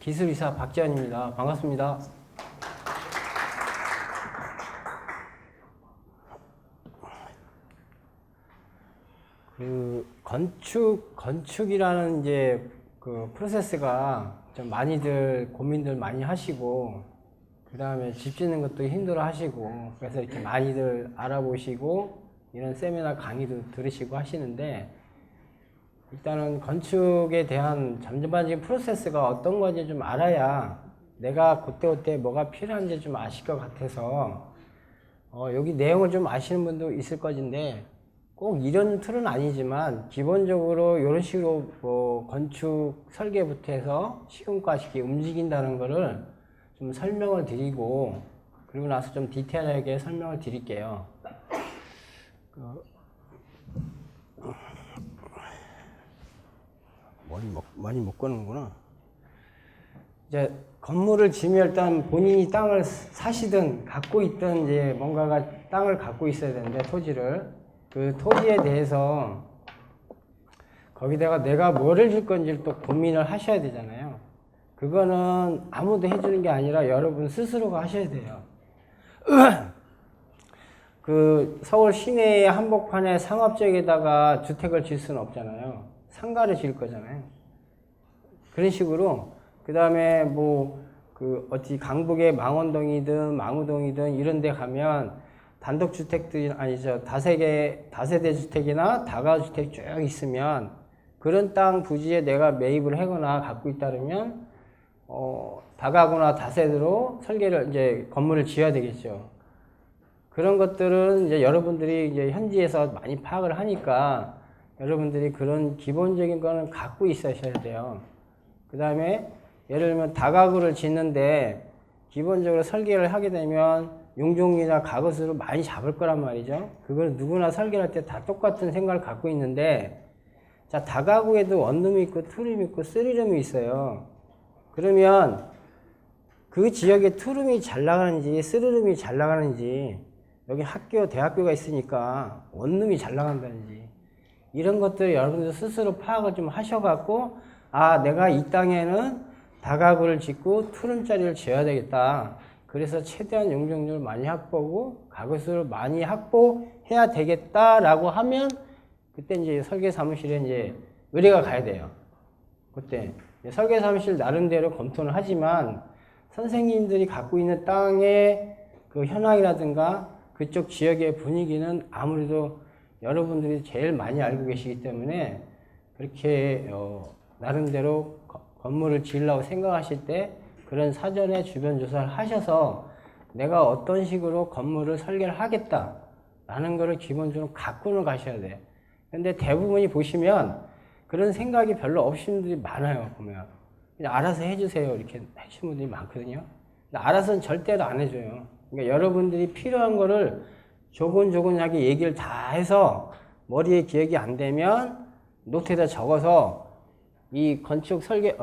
기술이사 박지현입니다. 반갑습니다. 건축이라는 이제 그 프로세스가 좀 많이들 고민들 많이 하시고, 그 다음에 집 짓는 것도 힘들어 하시고, 그래서 이렇게 많이들 알아보시고, 이런 세미나 강의도 들으시고 하시는데, 일단은 건축에 대한 전반적인 프로세스가 어떤 건지 좀 알아야 내가 그때 뭐가 필요한지 좀 아실 것 같아서, 여기 내용을 좀 아시는 분도 있을 것인데, 꼭 이런 틀은 아니지만 기본적으로 이런 식으로 뭐 건축 설계부터 해서 시공까지 이렇게 움직인다는 거를 좀 설명을 드리고, 그리고 나서 좀 디테일하게 설명을 드릴게요. 많이 못 거는구나. 이제 건물을 지으면 일단 본인이 땅을 사시든 갖고 있든 이제 뭔가가 땅을 갖고 있어야 되는데, 토지를, 그 토지에 대해서 거기다가 내가 뭐를 줄 건지를 또 고민을 하셔야 되잖아요. 그거는 아무도 해주는 게 아니라 여러분 스스로가 하셔야 돼요. 그 서울 시내의 한복판에 상업지역에다가 주택을 지을 수는 없잖아요. 상가를 지을 거잖아요. 그런 식으로, 그 다음에 어디 강북의 망원동이든 망우동이든 이런 데 가면 단독주택들이, 다세대 주택이나 다가주택 쭉 있으면 그런 땅 부지에 내가 매입을 하거나 갖고 있다면, 다가구나 다세대로 설계를, 이제 건물을 지어야 되겠죠. 그런 것들은 이제 여러분들이 이제 현지에서 많이 파악을 하니까 여러분들이 그런 기본적인 거는 갖고 있으셔야 돼요. 그 다음에 예를 들면 다가구를 짓는데 기본적으로 설계를 하게 되면 용적이나 가구수를 많이 잡을 거란 말이죠. 그걸 누구나 설계할 때 다 똑같은 생각을 갖고 있는데, 자, 다가구에도 원룸이 있고 투룸이 있고 쓰리룸이 있어요. 그러면 그 지역에 투룸이 잘 나가는지 쓰리룸이 잘 나가는지, 여기 학교, 대학교가 있으니까 원룸이 잘 나간다는지, 이런 것들을 여러분들 스스로 파악을 좀 하셔갖고, 아, 내가 이 땅에는 다가구를 짓고 투룸짜리를 지어야 되겠다. 그래서 최대한 용적률을 많이 확보하고 가구수를 많이 확보해야 되겠다라고 하면, 그때 이제 설계 사무실에 이제 의뢰가 가야 돼요. 그때 설계 사무실 나름대로 검토는 하지만 선생님들이 갖고 있는 땅의 그 현황이라든가 그쪽 지역의 분위기는 아무래도 여러분들이 제일 많이 알고 계시기 때문에, 그렇게 나름대로 건물을 지으려고 생각하실 때 그런 사전에 주변 조사를 하셔서 내가 어떤 식으로 건물을 설계를 하겠다라는 거를 기본적으로 갖고는 가셔야 돼요. 근데 대부분이 보시면 그런 생각이 별로 없으신 분들이 많아요. 보면 그냥 알아서 해주세요 이렇게 하시는 분들이 많거든요. 근데 알아서는 절대로 안 해줘요. 그러니까 여러분들이 필요한 거를 조곤조곤하게 얘기를 다 해서 머리에 기억이 안 되면 노트에다 적어서 이 건축 설계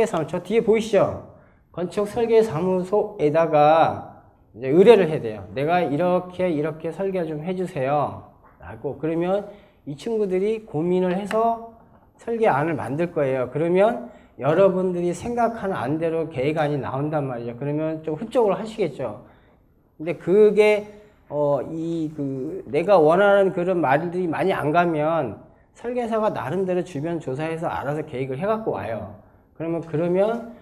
사무소, 저 뒤에 보이시죠? 건축 설계 사무소에다가 이제 의뢰를 해야 돼요. 내가 이렇게 설계 좀 해주세요. 라고. 그러면 이 친구들이 고민을 해서 설계안을 만들 거예요. 그러면 여러분들이 생각하는 안대로 계획안이 나온단 말이죠. 그러면 좀 훌쩍으로 하시겠죠. 근데 그게, 내가 원하는 그런 말들이 많이 안 가면 설계사가 나름대로 주변 조사해서 알아서 계획을 해갖고 와요. 그러면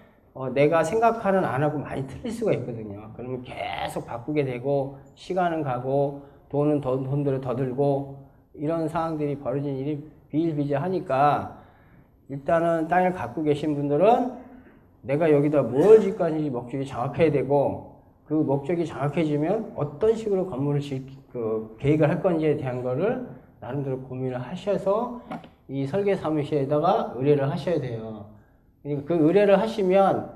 내가 생각하는 안하고 많이 틀릴 수가 있거든요. 그러면 계속 바꾸게 되고 시간은 가고 돈들을 더 들고 이런 상황들이 벌어진 일이 비일비재하니까, 일단은 땅을 갖고 계신 분들은 내가 여기다 뭘 짓 건지 목적이 정확해야 되고, 그 목적이 정확해지면 어떤 식으로 건물을 계획을 할 건지에 대한 거를 나름대로 고민을 하셔서 이 설계 사무실에다가 의뢰를 하셔야 돼요. 그러니까 그 의뢰를 하시면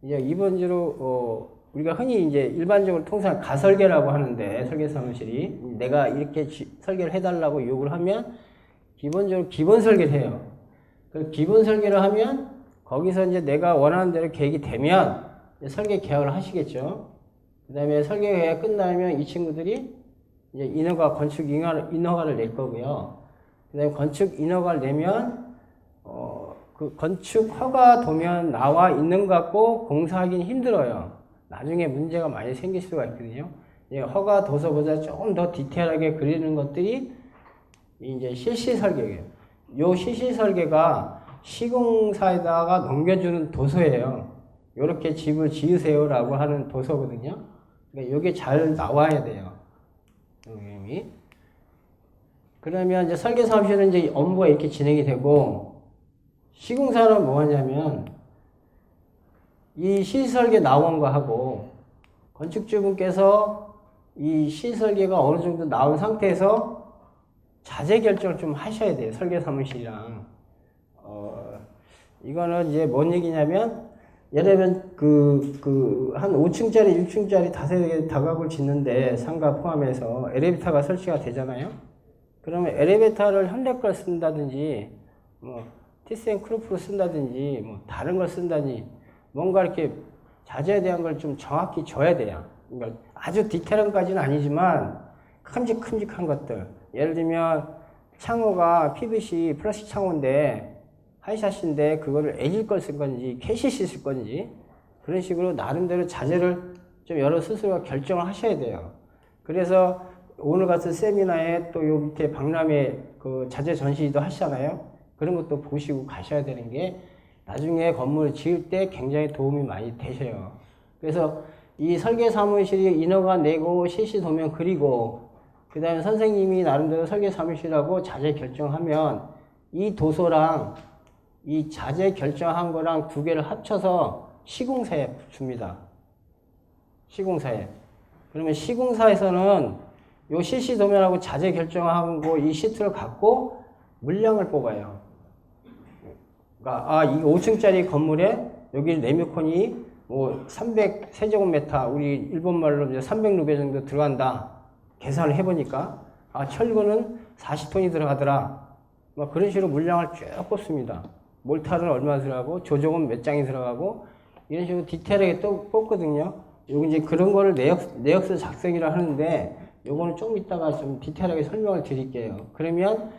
이제 이번주로 우리가 흔히 이제 일반적으로 통상 가설계라고 하는데, 설계 사무실이 내가 이렇게 설계를 해달라고 요구를 하면 기본적으로 기본 설계를 해요. 그 기본 설계를 하면 거기서 이제 내가 원하는 대로 계획이 되면 설계 계약을 하시겠죠. 그 다음에 설계 계약 끝나면 이 친구들이 이제 건축 인허가를 낼 거고요. 그 다음에 건축 인허가를 내면, 그 건축 허가 도면 나와 있는 것 같고 공사하기는 힘들어요. 나중에 문제가 많이 생길 수가 있거든요. 허가 도서보다 조금 더 디테일하게 그리는 것들이 이제 실시 설계예요. 요 실시 설계가 시공사에다가 넘겨주는 도서예요. 이렇게 집을 지으세요라고 하는 도서거든요. 그러니까 이게 잘 나와야 돼요. 선생님이. 그러면 이제 설계 사무실은 이제 업무가 이렇게 진행이 되고, 시공사는 뭐 하냐면 이 시설계 나온 거 하고 건축주분께서 이 시설계가 어느 정도 나온 상태에서 자재 결정을 좀 하셔야 돼요. 설계 사무실이랑. 이거는 이제 뭔 얘기냐면, 예를 들면 한 5층짜리, 6층짜리 다세대 다가구를 짓는데 상가 포함해서 엘리베이터가 설치가 되잖아요. 그러면 엘리베이터를 현대 걸 쓴다든지, 뭐 티스앤크루프로 쓴다든지, 뭐 다른 걸 쓴다든지, 뭔가 이렇게 자재에 대한 걸 좀 정확히 줘야 돼요. 그러니까 아주 디테일한 까지는 아니지만 큼직큼직한 것들. 예를 들면 창호가 PVC 플라스틱 창호인데 하이샷인데 그거를 에질 걸 쓸 건지 KCC 쓸 건지 그런 식으로 나름대로 자재를 좀 여러 스스로가 결정을 하셔야 돼요. 그래서 오늘 같은 세미나에 또 요 밑에 박람회 그 자재 전시도 하시잖아요. 그런 것도 보시고 가셔야 되는 게 나중에 건물을 지을 때 굉장히 도움이 많이 되셔요. 그래서 이 설계 사무실이 인허가 내고 실시 도면 그리고 그 다음에 선생님이 나름대로 설계 사무실하고 자재 결정하면 이 도서랑 이 자재 결정한 거랑 두 개를 합쳐서 시공사에 줍니다. 시공사에. 그러면 시공사에서는 요 실시 도면하고 자재 결정하고 이 시트를 갖고 물량을 뽑아요. 그러니까 이 5층짜리 건물에 여기 레미콘이 뭐 300 세제곱미터, 우리 일본말로 이제 300루베 정도 들어간다. 계산을 해보니까 철근은 40톤이 들어가더라. 뭐 그런 식으로 물량을 쭉 뽑습니다. 몰타는 얼마 들어가고 조종은 몇 장이 들어가고 이런 식으로 디테일하게 또 뽑거든요. 여기 이제 그런 거를 내역서 작성이라 하는데 요거는 좀 이따가 좀 디테일하게 설명을 드릴게요. 그러면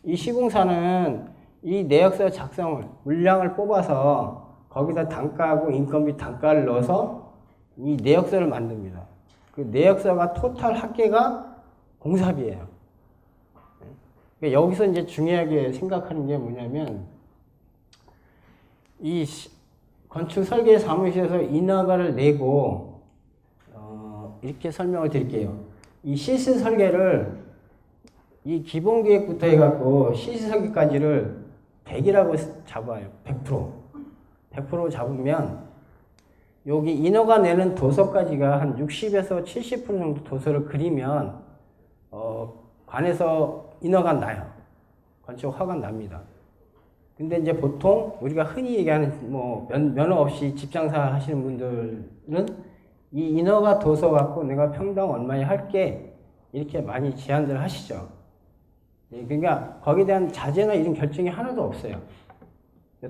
이 시공사는 이 내역서 작성을 물량을 뽑아서 거기다 단가하고 인건비 단가를 넣어서 이 내역서를 만듭니다. 그 내역서가 토탈 합계가 공사비예요. 그러니까 여기서 이제 중요하게 생각하는 게 뭐냐면 이 건축 설계 사무실에서 인허가를 내고 이렇게 설명을 드릴게요. 이 시스 설계를 이 기본 계획부터 해갖고 시스 설계까지를 100이라고 잡아요. 100% 잡으면 여기 인허가 내는 도서까지가 한 60에서 70% 정도 도서를 그리면 관에서 인허가 나요. 건축 허가 납니다. 근데 이제 보통 우리가 흔히 얘기하는 뭐 면허 없이 집장사 하시는 분들은 이 인허가 도서 갖고 내가 평당 얼마에 할게 이렇게 많이 제안들 하시죠. 그러니까 거기에 대한 자재나 이런 결정이 하나도 없어요.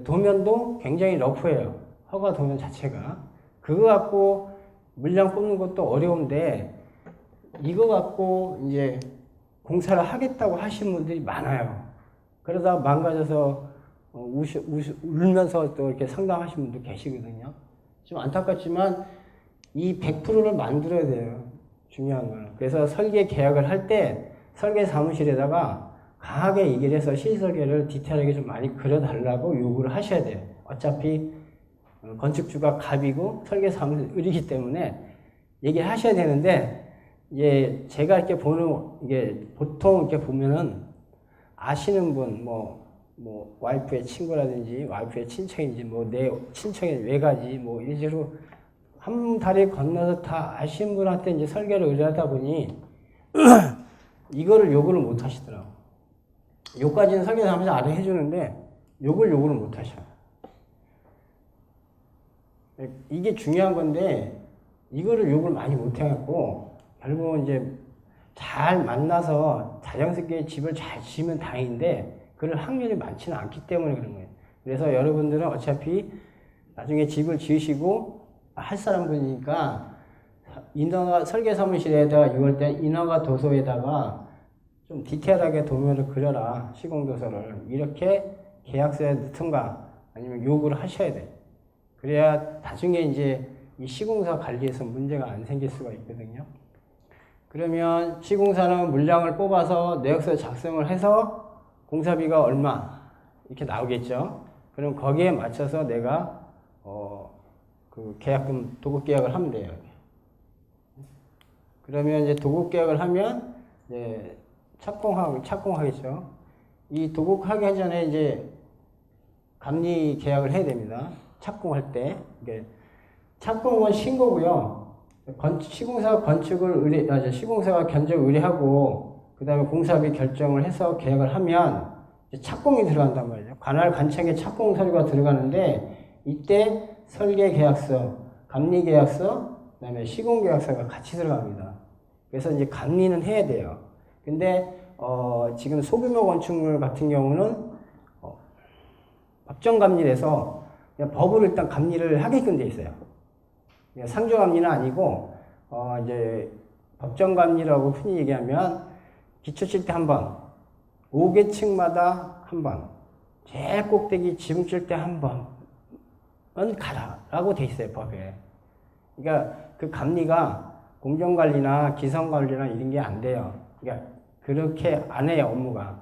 도면도 굉장히 러프해요. 허가 도면 자체가. 그거 갖고 물량 뽑는 것도 어려운데 이거 갖고 이제 공사를 하겠다고 하시는 분들이 많아요. 그러다 망가져서 울면서 또 이렇게 상담하시는 분도 계시거든요. 좀 안타깝지만 이 100%를 만들어야 돼요. 중요한 거는. 그래서 설계 계약을 할 때 설계 사무실에다가 강하게 얘기를 해서 시설계를 디테일하게 좀 많이 그려달라고 요구를 하셔야 돼요. 어차피 건축주가 갑이고 설계 사무실 을이기 때문에 얘기를 하셔야 되는데, 예, 제가 이렇게 이게 보통 이렇게 보면은 아시는 분, 와이프의 친구라든지 와이프의 친척인지 내 친척의 외가지 이런 식으로 한 다리 건너서 다 아시는 분한테 이제 설계를 의뢰하다 보니 이거를 요구를 못 하시더라고. 요까지는 설계사무실 알아 해주는데 요구를 못 하셔. 이게 중요한 건데 이거를 요구를 많이 못 해갖고 결국은 이제 잘 만나서 자연스럽게 집을 잘 지으면 다행인데 그럴 확률이 많지는 않기 때문에 그런 거예요. 그래서 여러분들은 어차피 나중에 집을 지으시고 할 사람분이니까 인허가 설계 사무실에다가 6월 때 인허가 도서에다가 좀 디테일하게 도면을 그려라. 시공도서를. 이렇게 계약서에 넣든가 아니면 요구를 하셔야 돼요. 그래야 나중에 이제 이 시공사 관리에서 문제가 안 생길 수가 있거든요. 그러면 시공사는 물량을 뽑아서 내역서 작성을 해서 공사비가 얼마 이렇게 나오겠죠. 그럼 거기에 맞춰서 내가 그 계약금 도급 계약을 하면 돼요. 그러면 이제 도급 계약을 하면 이제 착공하겠죠. 이 도급하기 전에 이제 감리 계약을 해야 됩니다. 착공할 때. 착공은 신고고요. 시공사가 시공사가 견적 의뢰하고 그 다음에 공사비 결정을 해서 계약을 하면 착공이 들어간단 말이죠. 관할 관청에 착공 서류가 들어가는데 이때 설계 계약서, 감리 계약서, 그 다음에 시공 계약서가 같이 들어갑니다. 그래서 이제 감리는 해야 돼요. 근데 지금 소규모 건축물 같은 경우는 법정 감리에서 그냥 법으로 일단 감리를 하게끔 돼 있어요. 상조 감리는 아니고 이제 법정 감리라고 흔히 얘기하면 기초 칠 때 한 번, 5계층마다 한 번, 제일 꼭대기 지붕 칠 때 한 번은 가라라고 돼 있어요, 법에. 그러니까 그 감리가 공정관리나 기성관리나 이런 게 안 돼요. 그러니까 그렇게 안 해요, 업무가.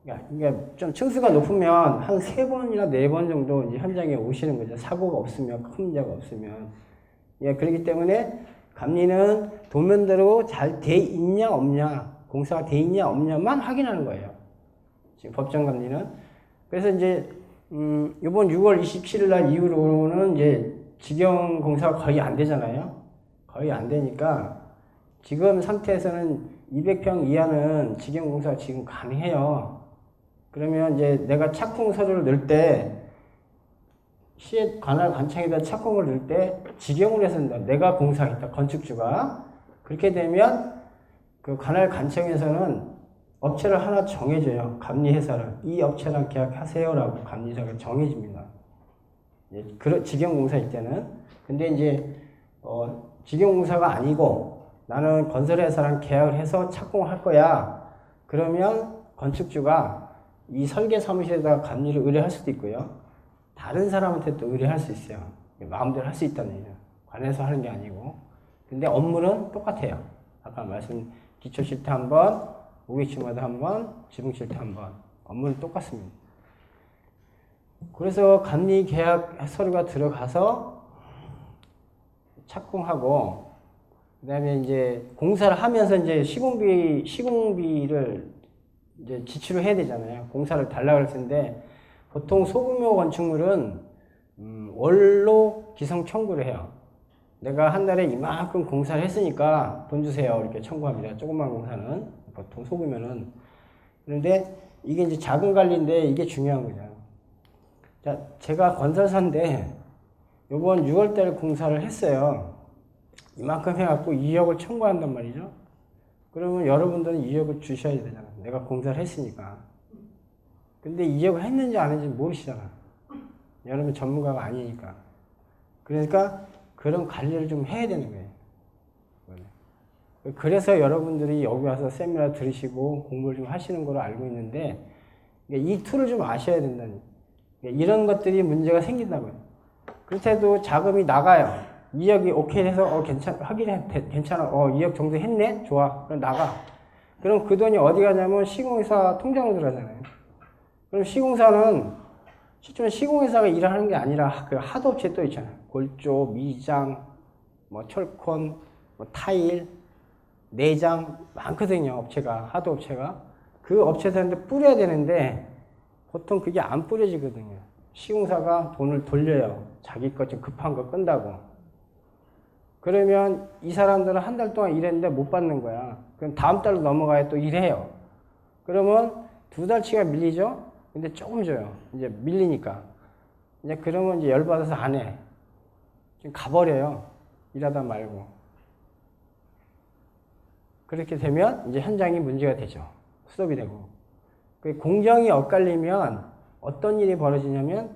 그러니까 좀 층수가 높으면 한 3번이나 4번 정도 이제 현장에 오시는 거죠. 사고가 없으면, 큰 문제가 없으면. 그렇기 때문에 감리는 도면대로 잘 돼 있냐, 없냐, 공사가 돼 있냐, 없냐만 확인하는 거예요. 지금 법정 감리는. 그래서 이제, 이번 6월 27일 날 이후로는 이제 직영 공사가 거의 안 되잖아요. 거의 안 되니까 지금 상태에서는 200평 이하는 직영 공사가 지금 가능해요. 그러면 이제 내가 착공 서류를 넣을 때 시에 관할 관청에다 착공을 넣을 때 직영을 해서 내가 공사하겠다, 건축주가. 그렇게 되면 그 관할 관청에서는 업체를 하나 정해줘요. 감리회사를. 이 업체랑 계약하세요라고 감리사가 정해집니다. 직영 공사일 때는. 근데 이제 직영 공사가 아니고 나는 건설회사랑 계약을 해서 착공할 거야. 그러면 건축주가 이 설계 사무실에다가 감리를 의뢰할 수도 있고요. 다른 사람한테 또 의뢰할 수 있어요. 마음대로 할 수 있다는 얘기예요. 관해서 하는 게 아니고. 근데 업무는 똑같아요. 아까 기초 실태 한 번, 5계층마다 한 번, 지붕 실태 한 번. 업무는 똑같습니다. 그래서 감리 계약 서류가 들어가서 착공하고, 그 다음에 이제 공사를 하면서 이제 시공비를 이제 지출을 해야 되잖아요. 공사를 달라고 할 텐데, 보통 소규모 건축물은 월로 기성 청구를 해요. 내가 한 달에 이만큼 공사를 했으니까 돈 주세요. 이렇게 청구합니다. 조그만 공사는 보통 소규모는. 그런데 이게 이제 자금 관리인데 이게 중요한 거죠. 자, 제가 건설사인데 이번 6월달에 공사를 했어요. 이만큼 해갖고 2억을 청구한단 말이죠. 그러면 여러분들은 2억을 주셔야 되잖아요. 내가 공사를 했으니까. 근데 2억을 했는지 안 했는지 모르시잖아. 여러분 전문가가 아니니까. 그러니까 그런 관리를 좀 해야 되는 거예요. 그래서 여러분들이 여기 와서 세미나 들으시고 공부를 좀 하시는 걸로 알고 있는데 이 툴을 좀 아셔야 된다는 이런 것들이 문제가 생긴다고요. 그렇다고 자금이 나가요. 2억이 오케이 해서 확인해 괜찮아. 2억 정도 했네? 좋아. 그럼 나가. 그럼 그 돈이 어디 가냐면 시공회사 통장으로 들어가잖아요. 그럼 시공사는 실제로 시공회사가 일하는 게 아니라 그 하도업체 또 있잖아요. 골조, 미장, 철콘, 타일, 내장 많거든요. 업체가, 하도업체가. 그 업체들한테 뿌려야 되는데 보통 그게 안 뿌려지거든요. 시공사가 돈을 돌려요. 자기 것 좀 급한 거 끈다고. 그러면 이 사람들은 한 달 동안 일했는데 못 받는 거야. 그럼 다음 달로 넘어가야 또 일해요. 그러면 2달치가 밀리죠? 근데 조금 줘요. 이제 밀리니까. 이제 그러면 이제 열받아서 안 해. 지금 가버려요. 일하다 말고. 그렇게 되면 이제 현장이 문제가 되죠. 스톱이 되고. 공정이 엇갈리면 어떤 일이 벌어지냐면,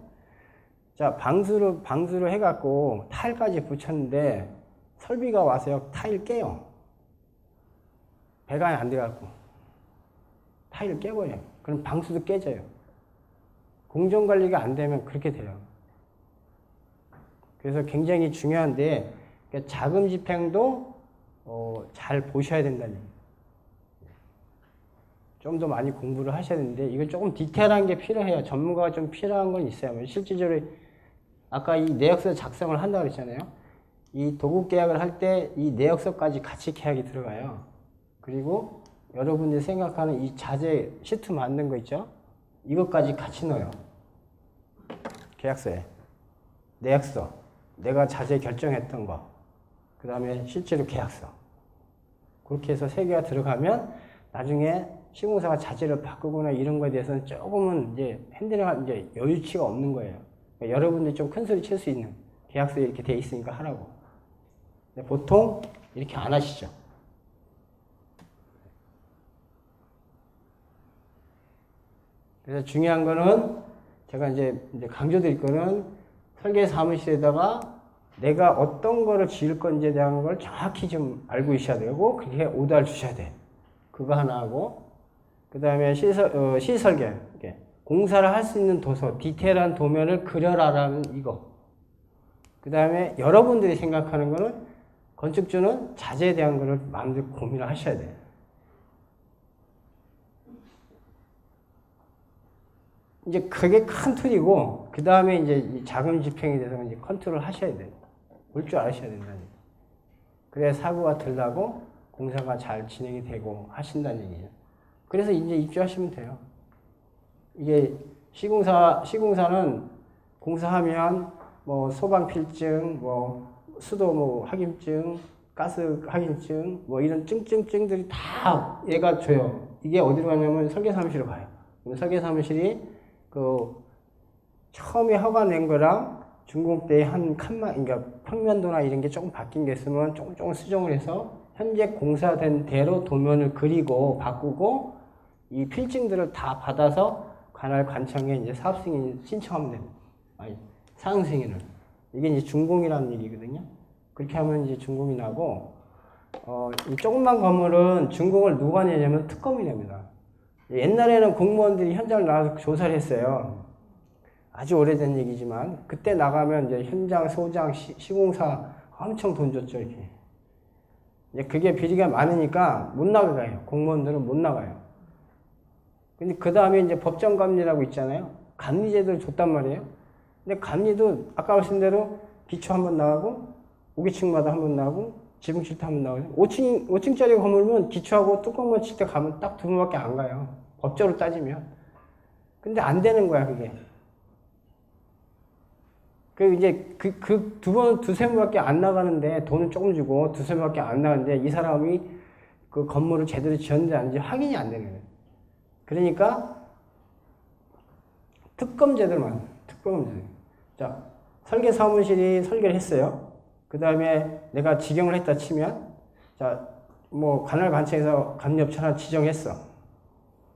자, 방수로 해갖고 타일까지 붙였는데 설비가 와서요, 타일 깨요. 배관이 안 돼갖고. 타일 깨버려요. 그럼 방수도 깨져요. 공정관리가 안 되면 그렇게 돼요. 그래서 굉장히 중요한데 그러니까 자금 집행도 잘 보셔야 된다는 얘기예요. 좀 더 많이 공부를 하셔야 되는데 이거 조금 디테일한 게 필요해요. 전문가가 좀 필요한 건 있어요. 실질적으로 아까 이 내역서 작성을 한다고 그랬잖아요. 이 도급 계약을 할 때 이 내역서까지 같이 계약이 들어가요. 그리고 여러분들이 생각하는 이 자재 시트 만든 거 있죠? 이것까지 같이 넣어요. 계약서에. 내역서. 내가 자재 결정했던 거. 그 다음에 실제로 계약서. 그렇게 해서 세 개가 들어가면 나중에 시공사가 자재를 바꾸거나 이런 거에 대해서는 조금은 이제 핸들링 이제 여유치가 없는 거예요. 그러니까 여러분들이 좀 큰 소리 칠 수 있는 계약서에 이렇게 돼 있으니까 하라고. 근데 보통 이렇게 안 하시죠. 그래서 중요한 거는 제가 이제 강조드릴 거는 설계 사무실에다가 내가 어떤 거를 지을 건지에 대한 걸 정확히 좀 알고 있어야 되고 그렇게 오더를 주셔야 돼. 그거 하나 하고 그 다음에 시설계 공사를 할 수 있는 도서 디테일한 도면을 그려라라는 이거. 그 다음에 여러분들이 생각하는 거는 건축주는 자재에 대한 거를 마음대로 고민을 하셔야 돼요. 이제 그게 큰 틀이고 그 다음에 이제 이 자금 집행에 대해서 이제 컨트롤 하셔야 돼요. 볼 줄 아셔야 된다는 얘기예요. 그래야 사고가 덜 나고 공사가 잘 진행이 되고 하신다는 얘기예요. 그래서 이제 입주하시면 돼요. 이게 시공사는 공사하면 뭐 소방 필증, 뭐 수도 뭐 확인증, 가스 확인증, 뭐 이런 증증증들이 다 얘가 줘요. 이게 어디로 가냐면 설계사무실로 가요. 설계사무실이 그 처음에 허가 낸 거랑 준공 때 한 칸만, 그러니까 평면도나 이런 게 조금 바뀐 게 있으면 조금 수정을 해서 현재 공사된 대로 도면을 그리고 바꾸고 이 필증들을 다 받아서 관할 관청에 이제 사업 승인 신청하면 됩니다. 아니, 사용 승인을. 이게 이제 준공이라는 얘기거든요. 그렇게 하면 이제 준공이 나고, 이 조그만 건물은 준공을 누가 내냐면 특검이 냅니다. 옛날에는 공무원들이 현장을 나가서 조사를 했어요. 아주 오래된 얘기지만, 그때 나가면 이제 현장, 소장, 시공사 엄청 돈 줬죠, 이렇게. 이제 그게 비리가 많으니까 못 나가요. 공무원들은 못 나가요. 근데 그 다음에 이제 법정감리라고 있잖아요. 감리제도를 줬단 말이에요. 근데 감리도 아까 말씀대로 기초 한번 나가고, 5기층마다 한번 나가고, 지붕 칠 때 한번 나가고, 5층짜리 건물면 기초하고 뚜껑만 칠 때 가면 딱 두 번밖에 안 가요. 법적으로 따지면. 근데 안 되는 거야, 그게. 그 이제 그 두세 번밖에 안 나가는데 돈은 조금 주고 두세 번밖에 안 나가는데 이 사람이 그 건물을 제대로 지었는지 아닌지 확인이 안 되는 거예요. 그러니까 특검제도만 특검제도. 자, 설계 사무실이 설계를 했어요. 그 다음에 내가 지경을 했다 치면 자, 뭐 관할 관청에서 감리업체 하나 지정했어.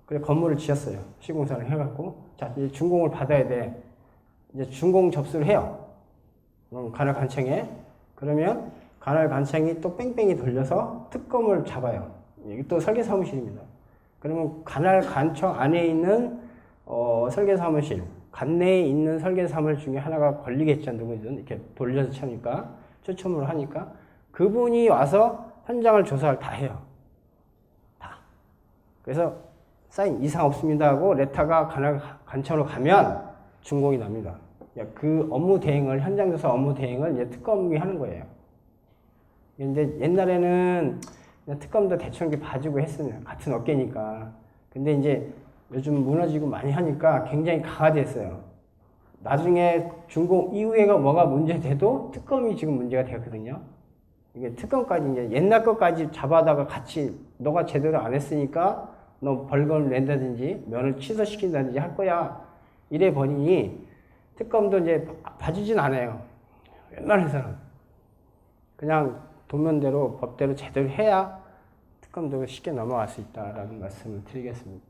그래 건물을 지었어요. 시공사를 해갖고 자 이제 준공을 받아야 돼. 이제 준공 접수를 해요. 관할 관청에. 그러면 관할 관청이 또 뺑뺑이 돌려서 특검을 잡아요. 이게 또 설계 사무실입니다. 그러면 관할 관청 안에 있는 설계 사무실, 관내에 있는 설계 사무실 중에 하나가 걸리겠죠. 누구든 이렇게 돌려서 차니까 추첨으로 하니까 그분이 와서 현장을 조사를 다 해요. 다. 그래서 사인 이상 없습니다 하고 레타가 관할 관청으로 가면 준공이 납니다. 그 업무 대행을, 현장 조사 업무 대행을 이제 특검이 하는 거예요. 근데 옛날에는 특검도 대충 이렇게 봐주고 했으면 같은 업계니까. 근데 이제 요즘 무너지고 많이 하니까 굉장히 강화됐어요. 나중에 준공 이후에가 뭐가 문제돼도 특검이 지금 문제가 되거든요. 이게 특검까지 이제 옛날 것까지 잡아다가 같이 너가 제대로 안 했으니까 너 벌금을 낸다든지 면을 취소시킨다든지 할 거야. 이래 버리니 특검도 이제 봐주진 않아요. 옛날에서는. 그냥 도면대로 법대로 제대로 해야 특검도 쉽게 넘어갈 수 있다라는 말씀을 드리겠습니다.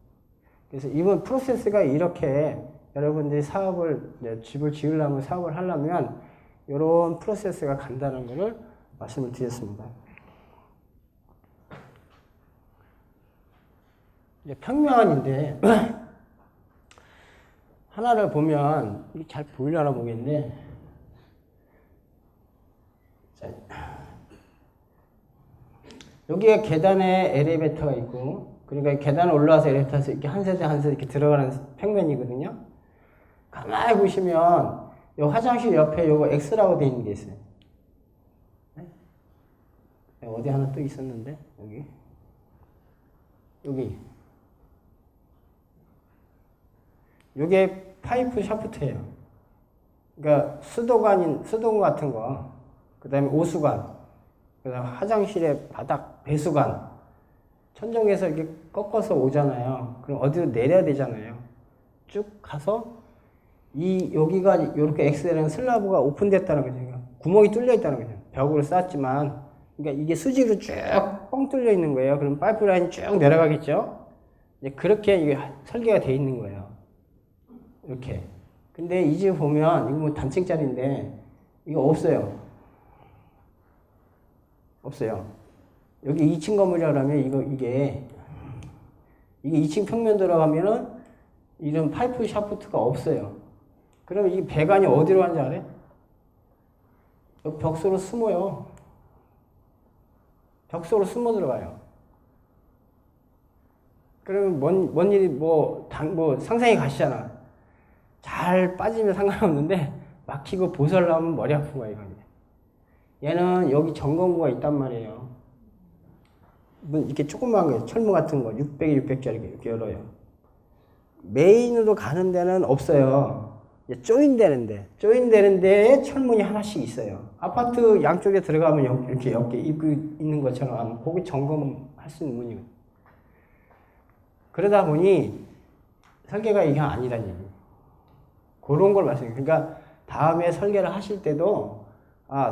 그래서 이번 프로세스가 이렇게 여러분들이 사업을, 집을 지으려면 사업을 하려면 이런 프로세스가 간다는 것을 말씀을 드렸습니다. 이제 평면인데 하나를 보면 이게 잘 보이려나 모르겠는데 자, 여기에 계단에 엘리베이터가 있고 그러니까 계단을 올라와서 엘리베이터에서 이렇게 한 세대 한 세대 이렇게 들어가는 평면이거든요. 가만히 보시면 요 화장실 옆에 요거 X라고 되어 있는 게 있어요. 네? 어디 하나 또 있었는데 여기 요게 파이프 샤프트예요. 그러니까 수도관 같은 거, 그 다음에 오수관, 그 다음에 화장실의 바닥 배수관, 천정에서 이렇게 꺾어서 오잖아요. 그럼 어디로 내려야 되잖아요. 쭉 가서 여기가 이렇게 엑스라는 슬라브가 오픈됐다는 거죠. 구멍이 뚫려 있다는 거죠. 벽으로 쌓았지만, 그러니까 이게 수직으로 쭉 뻥 뚫려 있는 거예요. 그럼 파이프라인이 쭉 내려가겠죠. 이제 그렇게 이게 설계가 돼 있는 거예요. 이렇게. 근데 이 집 보면 이거 뭐 단층짜리인데 이거 없어요. 없어요. 여기 2층 건물이라면 이게 2층 평면 들어가면은 이런 파이프 샤프트가 없어요. 그러면 이 배관이 어디로 가는지 알아요? 여기 벽 속으로 숨어요. 벽 속으로 숨어 들어가요. 그러면 뭔 일이 상상이 가시잖아. 잘 빠지면 상관없는데 막히고 보살 나오면 머리 아픈 거야 이건. 얘는 여기 점검구가 있단 말이에요. 이렇게 조그만 거, 철문 같은 거, 600, 600짜리 이렇게 열어요. 메인으로 가는 데는 없어요. 조인되는 데에 철문이 하나씩 있어요. 아파트 양쪽에 들어가면 이렇게 입구 있는 것처럼 거기 점검할 수 있는 문이거든요. 그러다 보니 설계가 이게 아니라는 얘기예요. 그런 걸 말씀해요. 그러니까 다음에 설계를 하실 때도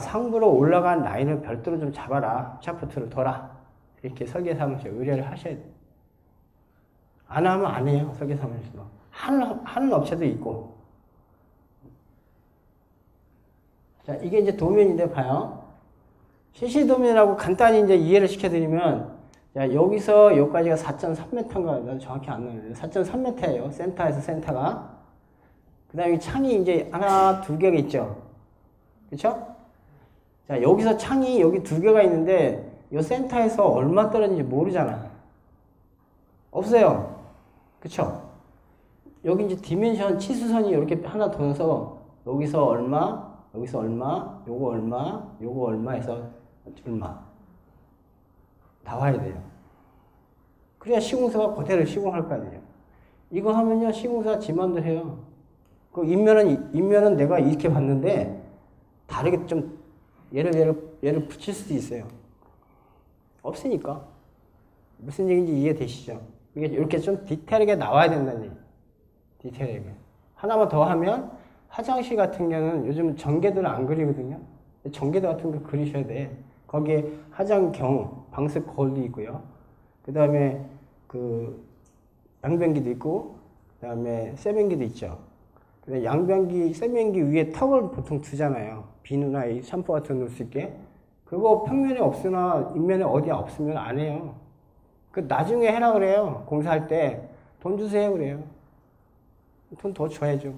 상부로 올라간 라인을 별도로 좀 잡아라. 샤프트를 둬라. 이렇게 설계사무실에 의뢰를 하셔야 돼요. 안 하면 안 해요. 설계사무실도. 하는 업체도 있고. 자, 이게 이제 도면인데 봐요. CC도면이라고 간단히 이제 이해를 시켜드리면, 자, 여기서 여기까지가 4.3m인가, 정확히 안 나오는데, 4.3m예요. 센터에서 센터가. 그 다음에 창이 이제 하나, 두 개가 있죠. 그쵸? 자, 여기서 창이 여기 두 개가 있는데, 이 센터에서 얼마 떨어진지 모르잖아. 없어요. 그쵸? 여기 이제 디멘션 치수선이 이렇게 하나 돌아서, 여기서 얼마, 여기서 얼마, 요거 얼마, 요거 얼마 해서 얼마. 다 와야 돼요. 그래야 시공사가 그대로 시공할 거 아니에요. 이거 하면요, 시공사가 지 맘대로 해요. 그 인면은 내가 이렇게 봤는데, 다르게 좀, 얘를 붙일 수도 있어요. 없으니까. 무슨 얘기인지 이해되시죠? 이게 이렇게 좀 디테일하게 나와야 된다는 얘기. 디테일하게. 하나만 더 하면, 화장실 같은 경우는 요즘 전개도를 안 그리거든요. 전개도 같은 거 그리셔야 돼. 거기에 화장경, 방석 거울도 있고요. 그 다음에 양변기도 있고, 그 다음에 세면기도 있죠. 근데 양변기, 세면기 위에 턱을 보통 두잖아요. 비누나 이 샴푸 같은 거 넣을 수 있게. 그거 평면에 없으나 인면에 어디 없으면 안 해요. 그 나중에 해라 그래요. 공사할 때 돈 주세요 그래요. 돈 더 줘야죠.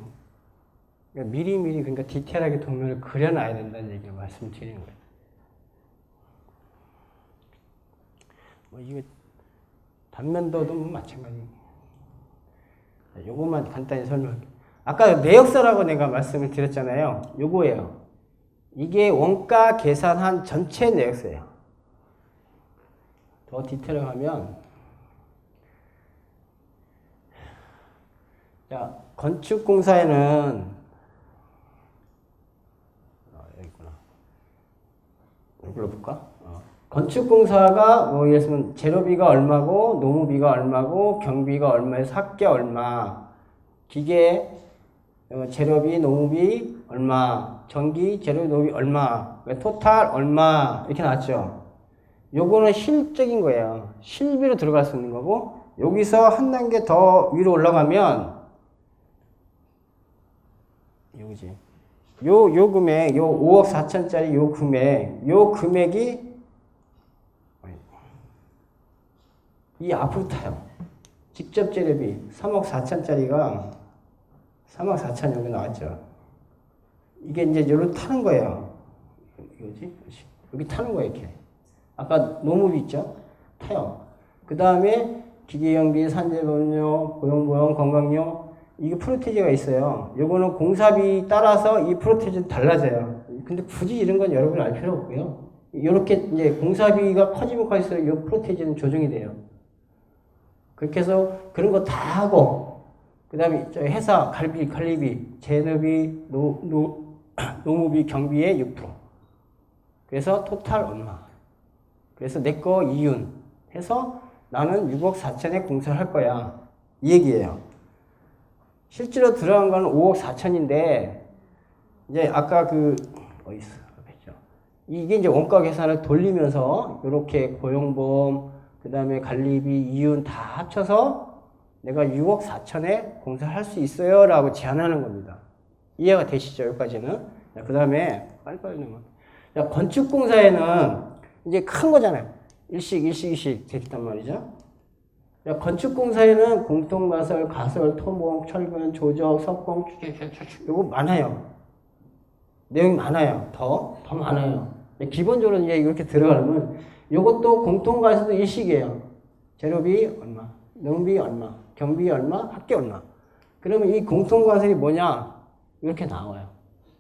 그러니까 미리미리 그러니까 디테일하게 도면을 그려놔야 된다는 얘기를 말씀드리는 거예요. 이게 단면도도 마찬가지예요. 요것만 간단히 설명할게요. 아까 내역서라고 내가 말씀을 드렸잖아요. 요거예요. 이게 원가 계산한 전체 내역서예요. 더 디테일하게 하면, 자, 건축공사에는, 여기구나. 이걸로 볼까? 건축공사가, 예를 들면, 재료비가 얼마고, 노무비가 얼마고, 경비가 얼마에서 합계 얼마, 기계, 재료비, 노무비 얼마, 전기, 재료비, 노무비 얼마, 토탈 얼마 이렇게 나왔죠. 요거는 실적인 거예요. 실비로 들어갈 수 있는 거고 여기서 한 단계 더 위로 올라가면 여기지. 요 금액, 요 5억 4천짜리 요 금액이 이 앞으로 타요. 직접 재료비 3억 4천짜리가 3억 4천 여기 나왔죠. 이게 이제 여기로 타는 거예요. 이거지? 여기 타는 거예요, 이렇게. 아까 노무비 있죠? 타요. 그 다음에 기계경비, 산재보험료, 고용보험, 건강료, 이게 프로테이지가 있어요. 요거는 공사비 따라서 이 프로테이지는 달라져요. 근데 굳이 이런 건 여러분 알 필요 없고요. 이렇게 이제 공사비가 커지면 커질수록 이 프로테이지는 조정이 돼요. 그렇게 해서 그런 거 다 하고, 그 다음에 회사 관리비, 재료비, 노무비, 경비의 6%. 그래서 토탈 얼마. 그래서 내 거 이윤 해서 나는 6억 4천에 공사를 할 거야. 이 얘기예요. 실제로 들어간 건 5억 4천인데, 이제 아까 어디 있어? 이게 이제 원가 계산을 돌리면서, 이렇게 고용보험, 그 다음에 관리비, 이윤 다 합쳐서 내가 6억 4천에 공사를 할 수 있어요. 라고 제안하는 겁니다. 이해가 되시죠? 여기까지는. 그 다음에, 빨리빨리 넘어. 건축공사에는 이제 큰 거잖아요. 일식 됐단 말이죠. 건축공사에는 공통가설, 가설, 토목, 철근, 조적, 석공, 요거 많아요. 내용이 많아요. 더 많아요. 기본적으로 이제 이렇게 들어가면 요것도 공통가설도 일식이에요. 재료비 얼마, 농비 얼마, 경비 얼마, 합계 얼마. 그러면 이 공통가설이 뭐냐? 이렇게 나와요.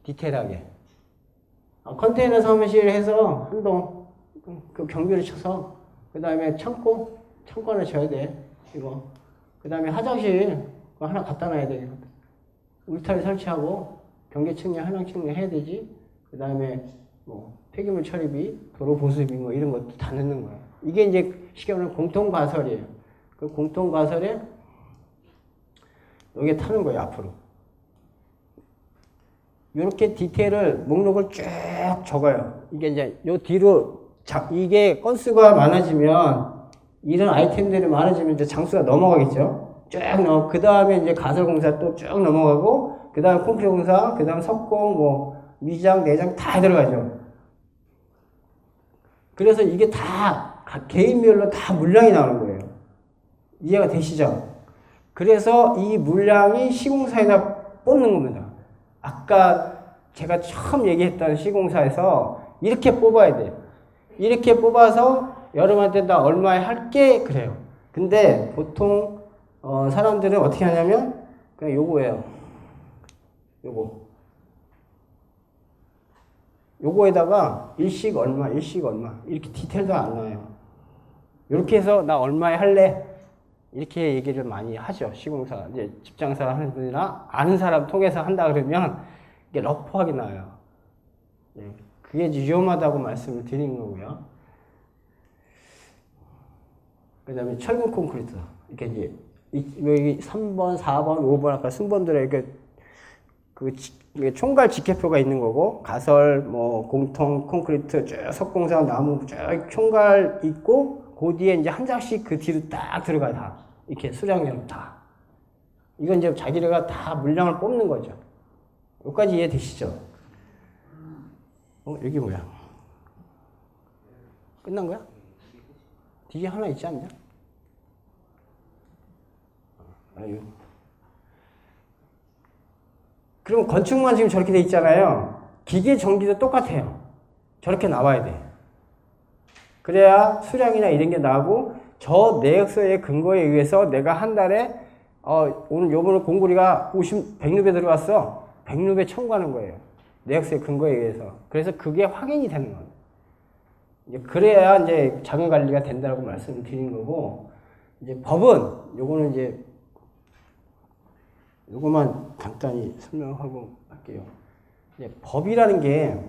디테일하게. 컨테이너 사무실 해서 한동 그 경비를 쳐서 그 다음에 창고 하나 줘야 돼. 이거. 그 다음에 화장실 하나 갖다 놔야 돼. 울타리 설치하고 경계 측량, 한양 측량 해야 되지. 그 다음에 뭐 폐기물 처리비, 도로 보수비 뭐 이런 것도 다 넣는 거예요. 이게 이제 쉽게 말하면 공통가설이에요. 그 공통가설에 여기에 타는 거예요, 앞으로. 이렇게 디테일을 목록을 쭉 적어요. 이게 이제 요 뒤로 이게 건수가 많아지면 이런 아이템들이 많아지면 이제 장수가 넘어가겠죠. 쭉 그 다음에 이제 가설공사 또 쭉 넘어가고 그 다음 콘크리트 공사, 그 다음 석공, 뭐 미장, 내장 다 들어가죠. 그래서 이게 다 개인별로 다 물량이 나오는 거예요. 이해가 되시죠? 그래서 이 물량이 시공사에다 뽑는 겁니다. 아까 제가 처음 얘기했던 시공사에서 이렇게 뽑아야 돼요. 이렇게 뽑아서 여러분한테 나 얼마에 할게 그래요. 근데 보통 사람들은 어떻게 하냐면 그냥 요거예요. 요거에다가 일식 얼마 이렇게 디테일도 안 나와요. 이렇게 해서 나 얼마에 할래? 이렇게 얘기를 많이 하죠. 시공사, 이제 집장사 하는 분이나 아는 사람 통해서 한다 그러면 이게 러프하게 나와요. 예, 그게 위험하다고 말씀을 드린 거고요. 그 다음에 철근 콘크리트. 이렇게 이제, 여기 3번, 4번, 5번 아까 순번들에 총괄 직계표가 있는 거고, 가설, 뭐, 공통, 콘크리트, 쭉 석공사, 나무, 쭉 총괄 있고, 그 뒤에 이제 한 장씩 그 뒤로 딱 들어가요, 다. 이렇게 수량량 다. 이건 이제 자기네가 다 물량을 뽑는 거죠. 여기까지 이해되시죠? 여기 뭐야? 끝난 거야? 뒤에 하나 있지 않냐? 아유. 그럼 건축만 지금 저렇게 돼 있잖아요. 기계 전기도 똑같아요. 저렇게 나와야 돼. 그래야 수량이나 이런 게 나오고 저 내역서의 근거에 의해서 내가 한 달에 오늘 요번에 공구리가 100루베 들어갔어. 100루베 청구하는 거예요. 내역서의 근거에 의해서. 그래서 그게 확인이 되는 겁니다. 이제 그래야 이제 자금 관리가 된다고 말씀을 드린 거고, 이제 법은 요거는 이제 요거만 간단히 설명하고 할게요. 이제 법이라는 게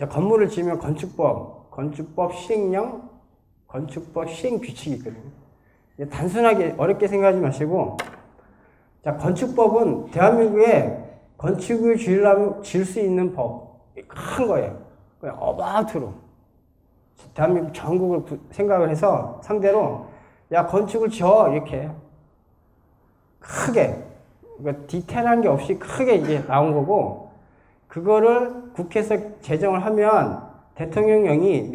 건물을 지으면 건축법 시행령, 건축법 시행 규칙이 있거든요. 단순하게 어렵게 생각하지 마시고, 자, 건축법은 대한민국에 건축을 지을 수 있는 법, 큰 거예요. 그냥 어바웃으로. 대한민국 전국을 생각을 해서 상대로, 야, 건축을 지어. 이렇게. 크게. 그러니까 디테일한 게 없이 크게 이제 나온 거고, 그거를 국회에서 제정을 하면 대통령령이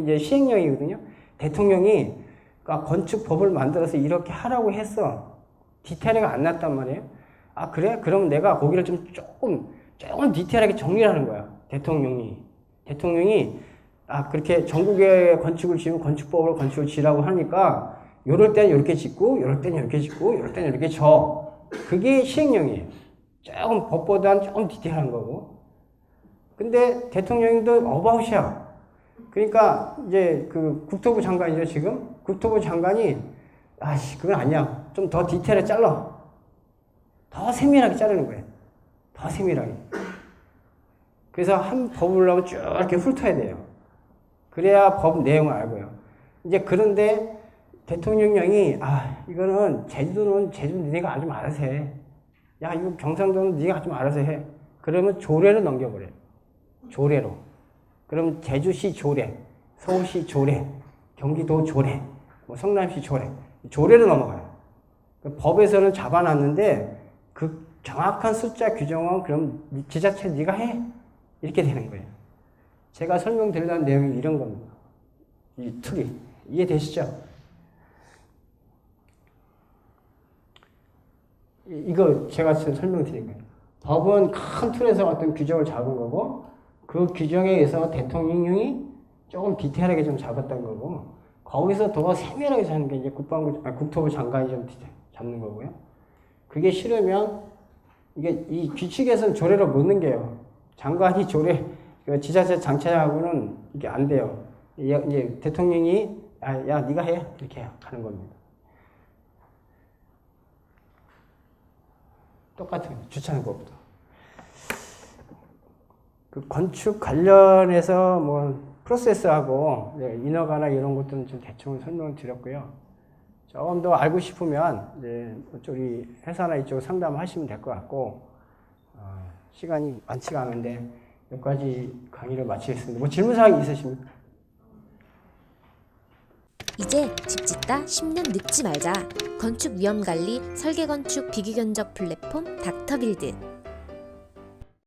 이제 시행령이거든요. 대통령이 그러니까 건축법을 만들어서 이렇게 하라고 했어. 디테일이 안 났단 말이에요. 아 그래? 그럼 내가 거기를 좀 조금 디테일하게 정리를 하는 거야. 대통령이 아 그렇게 전국에 건축을 지으면 건축법으로 건축을 지으라고 하니까 요럴 때는 이렇게 짓고 요럴 때는 이렇게 짓고 요럴 때는 이렇게 져. 그게 시행령이에요. 조금 법보다는 조금 디테일한 거고. 근데 대통령도 어바웃이야. 그러니까 이제 그 국토부 장관이죠 지금. 국토부 장관이 아씨 그건 아니야. 좀 더 디테일하게 잘라. 더 세밀하게 자르는 거예요. 더 세밀하게. 그래서 한 법을 하면 쭉 이렇게 훑어야 돼요. 그래야 법 내용을 알고요. 이제 그런데 대통령령이 아 이거는 제주도는 니네가 좀 알아서 해. 야 이거 경상도는 니가 좀 알아서 해. 그러면 조례로 넘겨버려요. 조례로. 그럼 제주시 조례, 서울시 조례, 경기도 조례, 뭐 성남시 조례, 조례로 넘어가요. 법에서는 잡아놨는데 그 정확한 숫자 규정은 그럼 지자체 네가 해 이렇게 되는 거예요. 제가 설명드리려는 내용이 이런 겁니다. 이 틀이 이해되시죠? 이거 제가 지금 설명드린 거예요. 법은 큰 틀에서 어떤 규정을 잡은 거고 그 규정에 의해서 대통령령이 조금 디테일하게 좀 잡았던 거고 거기서 더 세밀하게 잡는 게 이제 국토부 장관이 좀 잡는 거고요. 그게 싫으면 이게 이 규칙에서는 조례로 못 넘겨요. 장관이 조례 지자체 장차하고는 이게 안 돼요. 이제 대통령이 야 네가 해 이렇게 하는 겁니다. 똑같은 주차는 것보다. 그 건축 관련해서 뭐 프로세스하고 인허가나 이런 것들은 좀 대충 설명을 드렸고요. 조금 더 알고 싶으면 이제 우리 회사나 이쪽 상담하시면 될 것 같고 시간이 많지가 않은데 여기까지 강의를 마치겠습니다. 뭐 질문사항 있으십니까? 이제 집 짓다 10년 늙지 말자. 건축 위험 관리, 설계 건축 비교견적 플랫폼 닥터빌드.